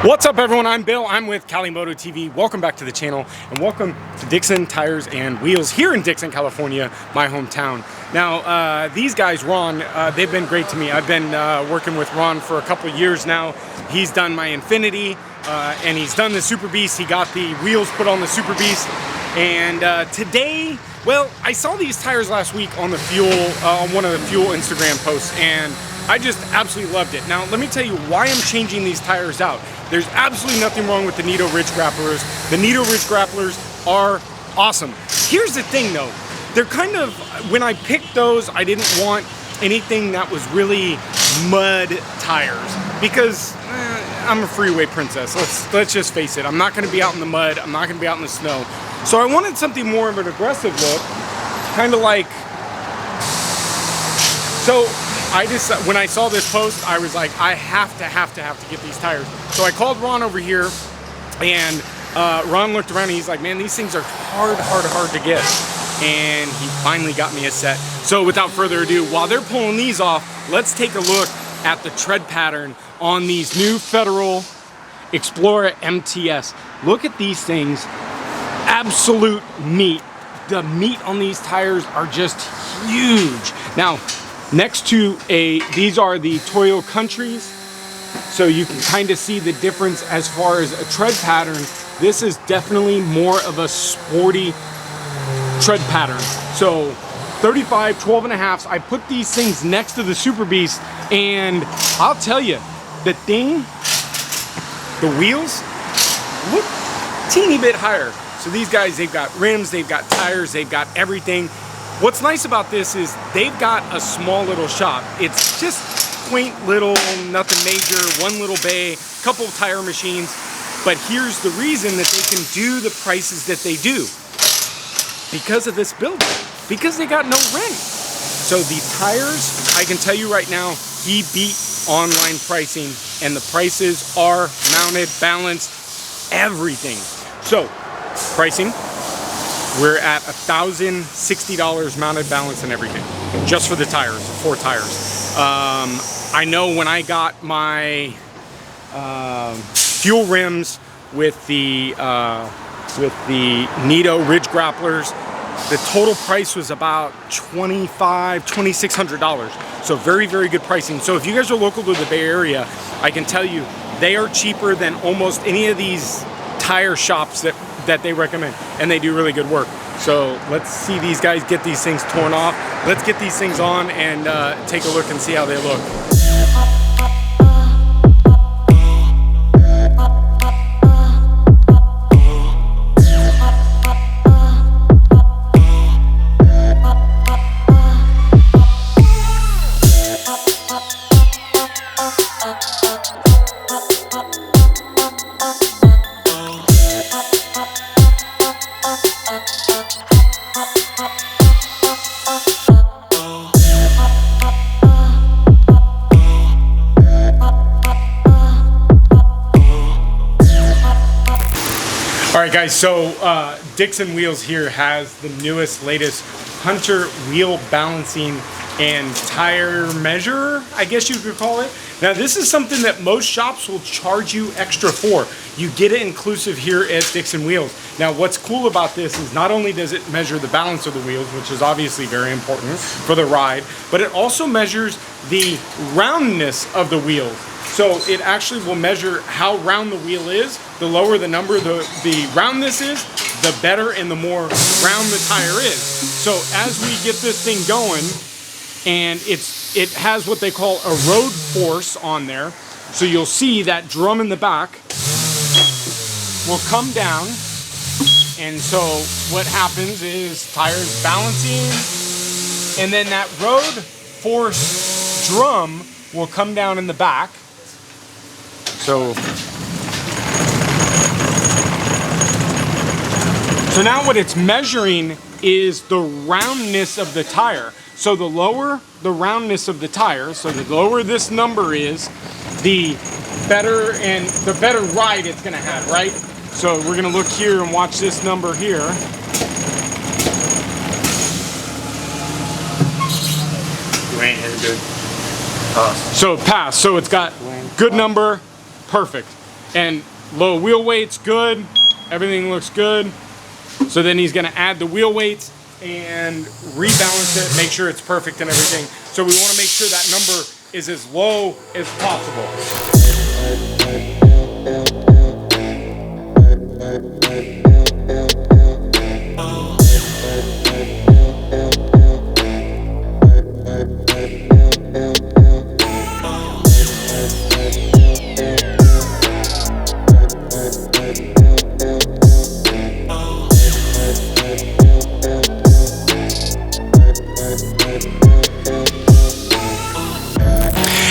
What's up everyone, I'm Bill, I'm with Cali Moto TV. Welcome back to the channel and welcome to Dixon Tires and Wheels here in Dixon, California, my hometown. Now these guys, Ron, they've been great to me. I've been working with Ron for a couple years now. He's done my Infinity and he's done the SuperBeast. He got the wheels put on the SuperBeast. And today, well, I saw these tires last week on the fuel, on one of the fuel Instagram posts, and I just absolutely loved it. Now, let me tell you why I'm changing these tires out. There's absolutely nothing wrong with the Nitto Ridge Grapplers. The Nitto Ridge Grapplers are awesome. Here's the thing though, they're kind of, when I picked those, I didn't want anything that was really mud tires because I'm a freeway princess. Let's just face it. I'm not gonna be out in the mud. I'm not gonna be out in the snow. So I wanted something more of an aggressive look, kind of like, so when I saw this post, I was like, I have to get these tires. So I called Ron over here, and Ron looked around and he's like, man, these things are hard to get. And he finally got me a set. So without further ado, while they're pulling these off, let's take a look at the tread pattern on these new Federal XPLORA MTS. Look at these things, absolute meat. The meat on these tires are just huge. Now, next to these are the Toyo Countries, so you can kind of see the difference as far as a tread pattern. This is definitely more of a sporty tread pattern. So 35, 12 and a halves. I put these things next to the SuperBeast, and I'll tell you, the thing, the wheels look teeny bit higher. So these guys, they've got rims, they've got tires, they've got everything. What's nice about this is they've got a small little shop. It's just quaint little, nothing major, one little bay, couple of tire machines. But here's the reason that they can do the prices that they do. Because of this building, because they got no rent. So the tires, I can tell you right now, he beat online pricing, and the prices are mounted, balanced, everything. So pricing, we're at $1,060 mounted, balance, and everything, just for the tires, 4 tires. I know when I got my fuel rims with the Nitto Ridge Grapplers, the total price was about $2,600. So very good pricing. So if you guys are local to the Bay Area, I can tell you they are cheaper than almost any of these tire shops that they recommend, and they do really good work. So let's see these guys get these things torn off. Let's get these things on and take a look and see how they look. Alright guys, so Dixon Wheels here has the newest, latest Hunter wheel balancing and tire measurer, I guess you could call it. Now this is something that most shops will charge you extra for. You get it inclusive here at Dixon Wheels. Now what's cool about this is not only does it measure the balance of the wheels, which is obviously very important for the ride, but it also measures the roundness of the wheels. So it actually will measure how round the wheel is. The lower the number, the roundness is, the better and the more round the tire is. So as we get this thing going, and it has what they call a road force on there. So you'll see that drum in the back will come down. And so what happens is tires balancing, and then that road force drum will come down in the back. So now what it's measuring is the roundness of the tire. So the lower the roundness of the tire, so the lower this number is, the better ride it's gonna have, right? So we're gonna look here and watch this number here. You ain't good. Pass. So pass. So it's got good number, perfect. And low wheel weight's good. Everything looks good. So then he's gonna add the wheel weights and rebalance it, make sure it's perfect and everything. So we wanna make sure that number is as low as possible.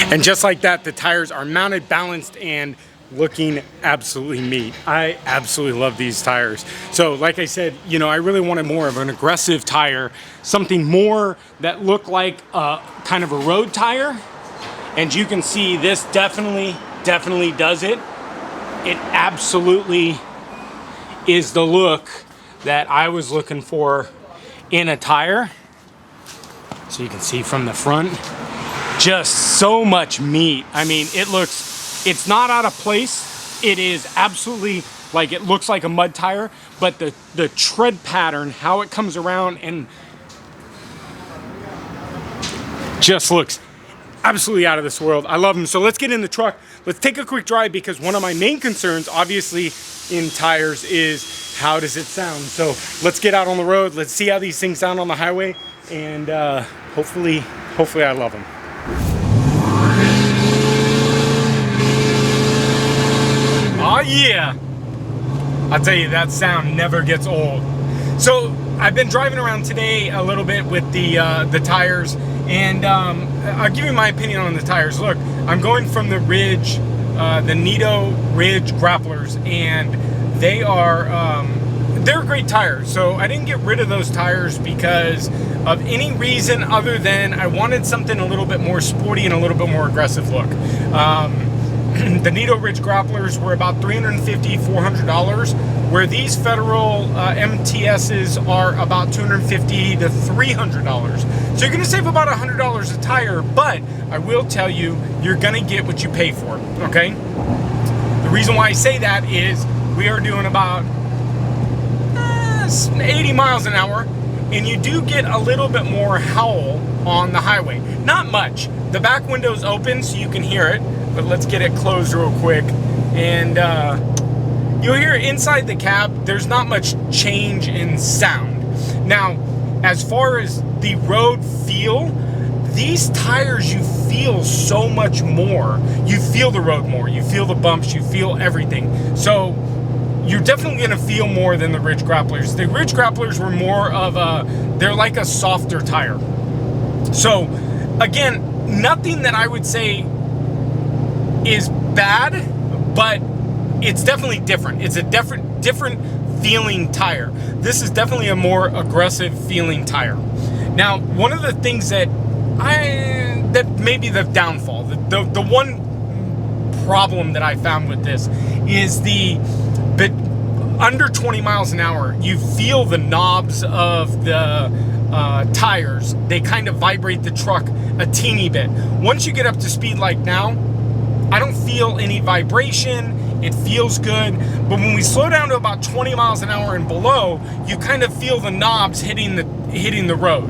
And just like that, the tires are mounted, balanced, and looking absolutely neat. I absolutely love these tires. So like I said, you know, I really wanted more of an aggressive tire, something more that looked like kind of a road tire. And you can see this definitely does it. It absolutely is the look that I was looking for in a tire. So you can see from the front, just so much meat. I mean, it's not out of place. It is absolutely, like, it looks like a mud tire, but the tread pattern, how it comes around, and just looks absolutely out of this world. I love them. So let's get in the truck. Let's take a quick drive, because one of my main concerns, obviously, in tires is how does it sound? So let's get out on the road. Let's see how these things sound on the highway, and hopefully I love them. Oh yeah, I'll tell you, that sound never gets old. So I've been driving around today a little bit with the tires, and I'll give you my opinion on the tires. Look, I'm going from the Ridge, the Nito Ridge Grapplers, and they are they're great tires. So I didn't get rid of those tires because of any reason other than I wanted something a little bit more sporty and a little bit more aggressive look. The Nito Ridge Grapplers were about $350, $400, where these Federal MTSs are about $250 to $300. So you're going to save about $100 a tire, but I will tell you, you're going to get what you pay for, okay? The reason why I say that is we are doing about 80 miles an hour, and you do get a little bit more howl on the highway. Not much. The back window's open so you can hear it, but let's get it closed real quick. And you'll hear inside the cab, there's not much change in sound. Now, as far as the road feel, these tires, you feel so much more. You feel the road more. You feel the bumps. You feel everything. So you're definitely going to feel more than the Ridge Grapplers. The Ridge Grapplers were more of they're like a softer tire. So, again, nothing that I would say is bad, but it's definitely different. It's a different feeling tire. This is definitely a more aggressive feeling tire. Now, one of the things that maybe the downfall, the one problem that I found with this is but under 20 miles an hour, you feel the knobs of the tires. They kind of vibrate the truck a teeny bit. Once you get up to speed like now, I don't feel any vibration. It feels good. But when we slow down to about 20 miles an hour and below, you kind of feel the knobs hitting the road.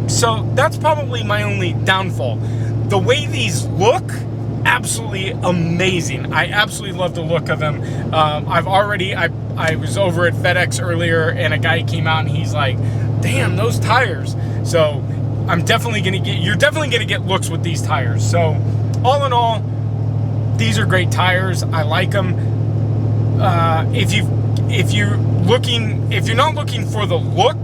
So that's probably my only downfall. The way these look, absolutely amazing. I absolutely love the look of them. I was over at FedEx earlier, and a guy came out and he's like, damn, those tires. So you're definitely gonna get looks with these tires. So all in all, these are great tires. I like them. If you're not looking for the look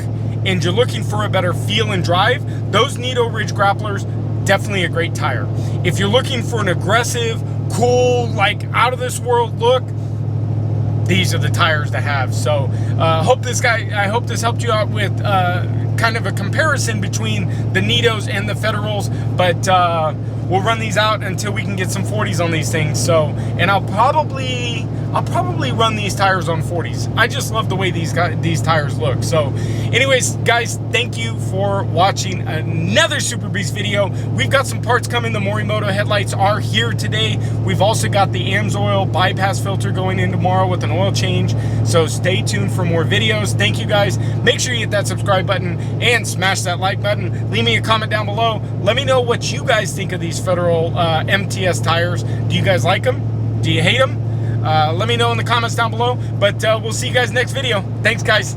and you're looking for a better feel and drive, those Nito Ridge Grapplers, definitely a great tire. If you're looking for an aggressive, cool, like out of this world look, these are the tires to have. So I hope this helped you out with kind of a comparison between the Nitos and the Federals, but we'll run these out until we can get some 40s on these things. So, and I'll probably I'll probably run these tires on 40s. I just love the way these tires look. So anyways, guys, thank you for watching another SuperBeast video. We've got some parts coming. The Morimoto headlights are here today. We've also got the AMSOIL bypass filter going in tomorrow with an oil change. So stay tuned for more videos. Thank you guys. Make sure you hit that subscribe button and smash that like button. Leave me a comment down below. Let me know what you guys think of these Federal MTS tires. Do you guys like them? Do you hate them? Let me know in the comments down below. But we'll see you guys next video. Thanks, guys.